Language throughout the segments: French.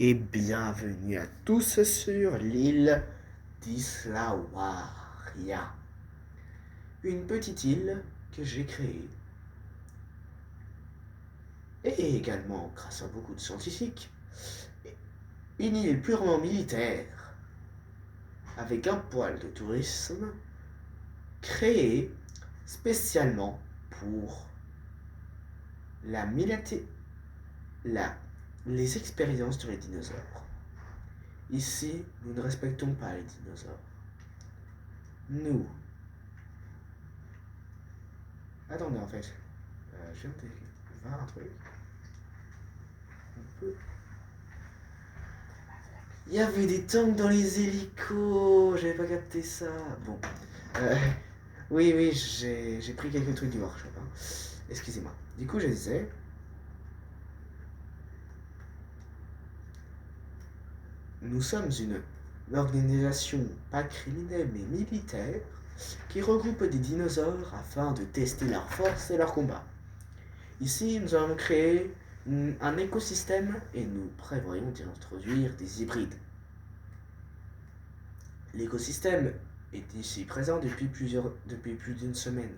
et bienvenue à tous sur l'île d'Islawaria. Une petite île que j'ai créée. Et également, grâce à beaucoup de scientifiques, une île purement militaire, avec un poil de tourisme, créée spécialement pour les expériences sur les dinosaures. Ici, nous ne respectons pas les dinosaures. Nous. Attendez, en fait. Je viens de voir un truc. Il y avait des tanks dans les hélicos. J'avais pas capté ça. Bon. Oui, j'ai pris quelques trucs du workshop. Hein. Excusez-moi. Du coup, je disais. Nous sommes une organisation pas criminelle mais militaire qui regroupe des dinosaures afin de tester leur force et leur combat. Ici, nous allons créer un écosystème et nous prévoyons d'y introduire des hybrides. L'écosystème est ici présent depuis plus d'une semaine.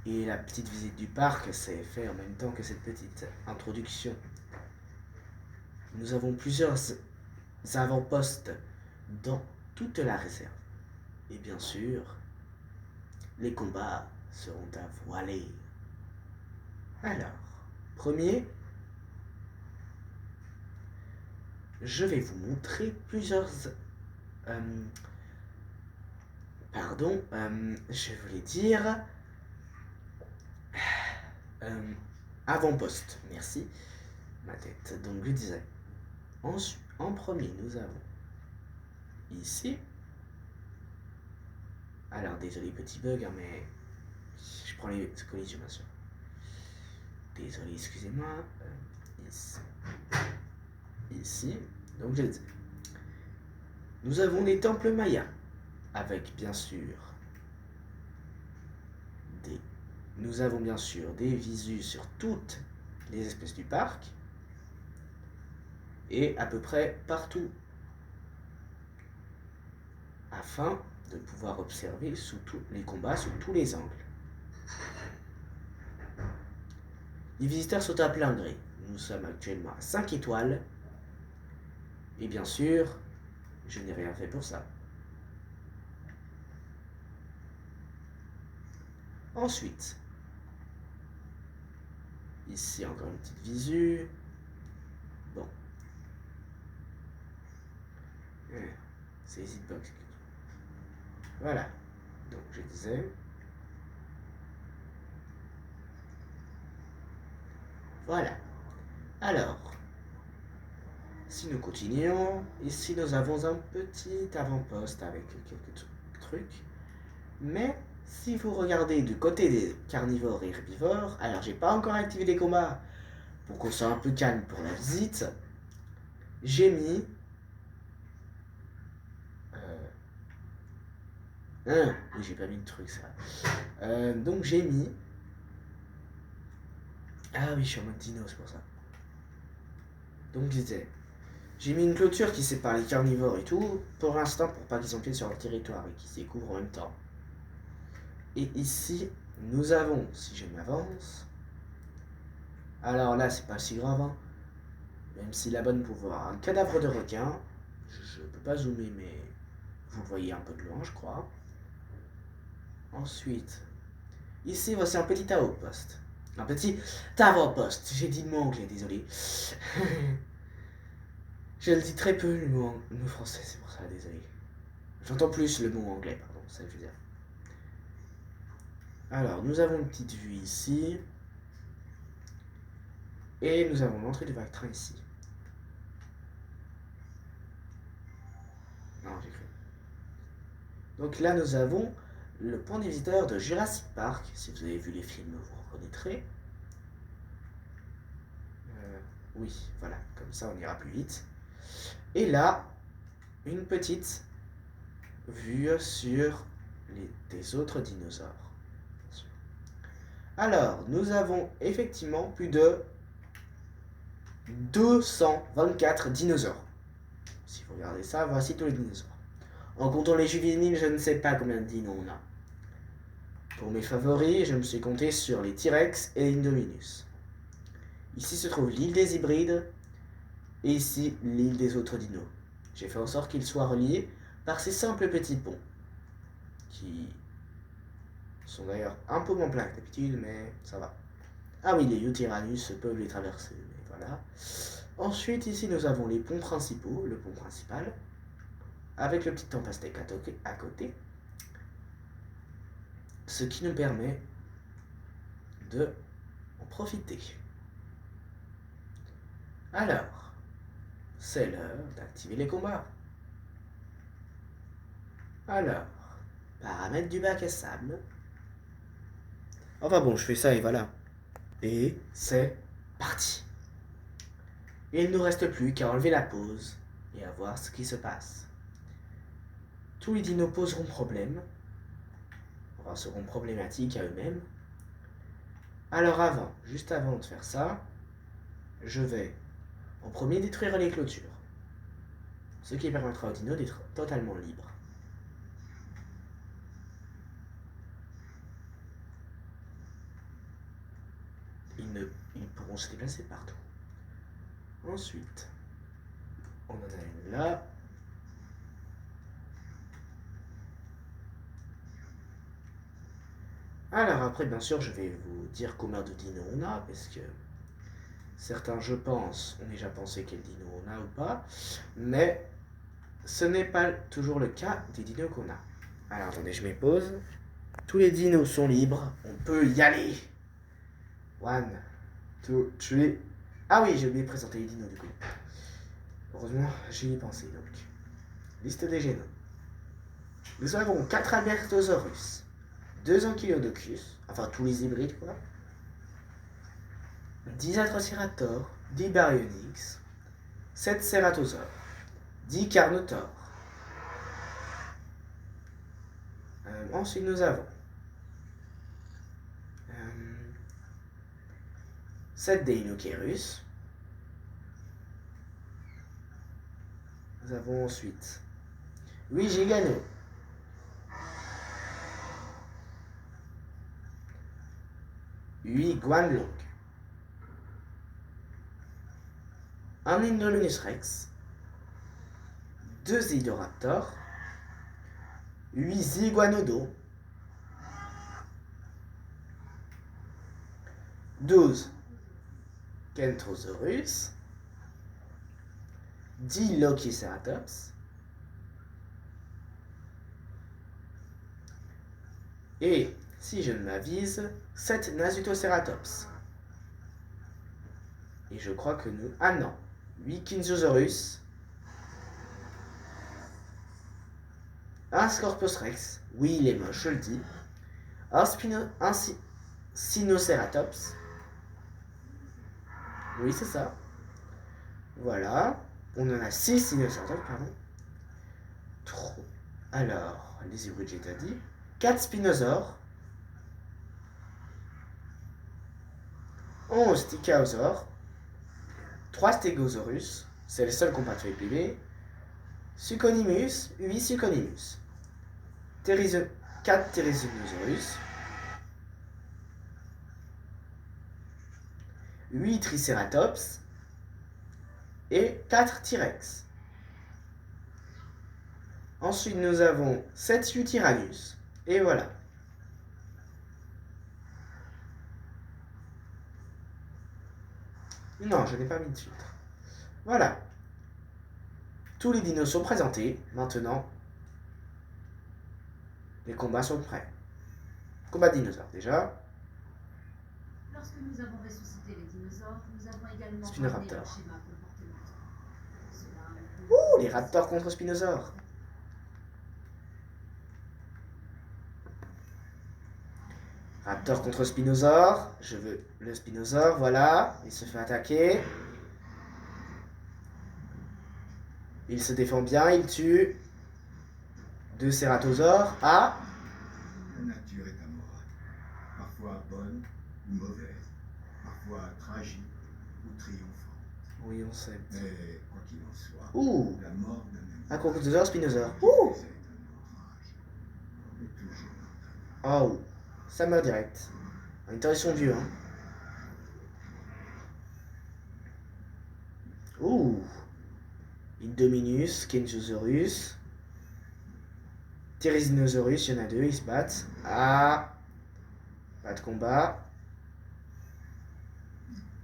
Et la petite visite du parc s'est faite en même temps que cette petite introduction. Nous avons plusieurs avant-postes dans toute la réserve. Et bien sûr, les combats seront à voiler. Alors, premier, je vais vous montrer plusieurs... je voulais dire... avant-poste, merci. Ma tête, donc je disais. En premier, nous avons ici. Alors, désolé, petit bug, hein, mais je prends les collisions, bien sûr. Désolé, excusez-moi. Ici. Donc, je disais. Nous avons les temples mayas, avec bien sûr Nous avons bien sûr des visus sur toutes les espèces du parc, et à peu près partout, afin de pouvoir observer les combats sous tous les angles. Les visiteurs sont à plein gré. Nous sommes actuellement à 5 étoiles, et bien sûr, je n'ai rien fait pour ça. Ensuite, ici encore une petite visu. Bon. C'est les hitbox. Voilà. Donc je disais. Voilà. Alors, si nous continuons, ici nous avons un petit avant-poste avec quelques trucs. Mais si vous regardez du côté des carnivores et herbivores, alors j'ai pas encore activé les combats pour qu'on soit un peu calme pour la visite. J'ai mis oui, j'ai pas mis de truc ça. Donc j'ai mis. Ah oui, je suis en mode dino, c'est pour ça. Donc je disais. J'ai mis une clôture qui sépare les carnivores et tout, pour l'instant, pour pas qu'ils empiètent sur leur territoire et qu'ils se découvrent en même temps. Et ici, nous avons, si je m'avance. Alors là, c'est pas si grave, hein. Même si la bonne pour voir un cadavre de requin. Je peux pas zoomer, mais vous le voyez un peu de loin, je crois. Ensuite, ici, voici un petit avant-poste. Un petit avant-poste. J'ai dit le mot anglais, désolé. Je le dis très peu le mot français, c'est pour ça, désolé. J'entends plus le mot anglais, pardon, ça je veux dire. Alors, nous avons une petite vue ici. Et nous avons l'entrée du vague-train ici. Non, j'ai cru. Donc là, nous avons le point des visiteurs de Jurassic Park. Si vous avez vu les films, vous reconnaîtrez. Oui, voilà, comme ça on ira plus vite. Et là, une petite vue sur des autres dinosaures. Alors, nous avons effectivement plus de 224 dinosaures. Si vous regardez ça, voici tous les dinosaures. En comptant les juvéniles, je ne sais pas combien de dinos on a. Pour mes favoris, je me suis compté sur les T-Rex et les Indominus. Ici se trouve l'île des hybrides et ici l'île des autres dinos. J'ai fait en sorte qu'ils soient reliés par ces simples petits ponts qui sont d'ailleurs un peu moins pleins que d'habitude, mais ça va. Ah oui, les Eutyrannus peuvent les traverser, mais voilà. Ensuite, ici, nous avons les ponts principaux, le pont principal, avec le petit tempestec à côté, ce qui nous permet de en profiter. Alors, c'est l'heure d'activer les combats. Alors, paramètres du bac à sable. Enfin bon, je fais ça et voilà. Et c'est parti. Il ne nous reste plus qu'à enlever la pause et à voir ce qui se passe. Tous les dinos poseront problème, enfin seront problématiques à eux-mêmes. Alors juste avant de faire ça, je vais en premier détruire les clôtures, ce qui permettra aux dinos d'être totalement libres. Ils pourront se déplacer partout. Ensuite, on en a une là. Alors après, bien sûr, je vais vous dire combien de dinos on a, parce que certains, je pense, ont déjà pensé quel dino on a ou pas, mais ce n'est pas toujours le cas des dinos qu'on a. Alors attendez, je mets pause. Tous les dinos sont libres, on peut y aller. 1, 2, 3. Ah oui, j'ai oublié de présenter les dinos du coup. Heureusement, j'y ai pensé donc. Liste des génomes. Nous avons 4 Albertosaurus, 2 Ankylodocus, enfin tous les hybrides quoi, 10 Atrociraptors, 10 Baryonyx, 7 Ceratosaures, 10 Carnotaures. Ensuite nous avons 7 Deinocheirus. Nous avons ensuite 8 Giganos, 8 Guanlong, un Indominus Rex, 2 Zidoraptors, 8 Ziguanodons, 12 Kentrosaurus, 10 Lokiceratops et, si je ne m'avise, 7 Nasutoceratops. Et je crois que nous... Ah non, 8 Kinzosaurus, un Scorpios Rex, oui il est moche, je le dis, un Sinoceratops, oui c'est ça, voilà, on en a 6 Sinoceratops, pardon, trop, alors, les hybrides j'ai déjà dit, 4 Spinosaures, 11 Stichaosaures, 3 Stegosaurus, c'est le seul qu'on peut tuer PV, Suconimus, 8 Suconimus, 4 Therizinosaurus, 8 Triceratops et 4 T-Rex. Ensuite, nous avons 7 Eutyrannus. Et voilà. Non, je n'ai pas mis de filtre. Voilà. Tous les dinos sont présentés. Maintenant, les combats sont prêts. Combat dinosaure déjà. Lorsque nous avons ressuscité les dinosaures, nous avons également Spinoraptor. ramené leur schéma comportemental. Ouh, les raptors contre Spinosaures. Raptor contre Spinosaure. Je veux le Spinosaure, voilà. Il se fait attaquer. Il se défend bien, il tue 2 Ceratosaures. Ah, La nature est amorale, parfois bonne ou mauvaise, parfois tragique ou triomphante. Oui, on sait. Mais quoi qu'il en soit, Ouh, la mort d'un ami un crocodile spinosaure. qui Ouh, faisait un orage. On est toujours oh, ça meurt direct. En même temps, ils sont vieux, hein. Ouh, Indominus, Kenjosaurus, Therizinosaurus, il y en a deux, ils se battent. Ah, pas de combat.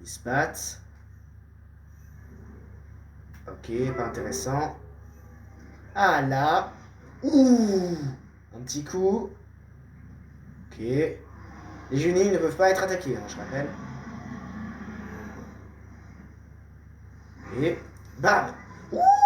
Ils se battent. Ok, pas intéressant. Ah là. Ouh, un petit coup. Ok. Les juvéniles ne peuvent pas être attaqués, hein, je rappelle. Et bam. Ouh.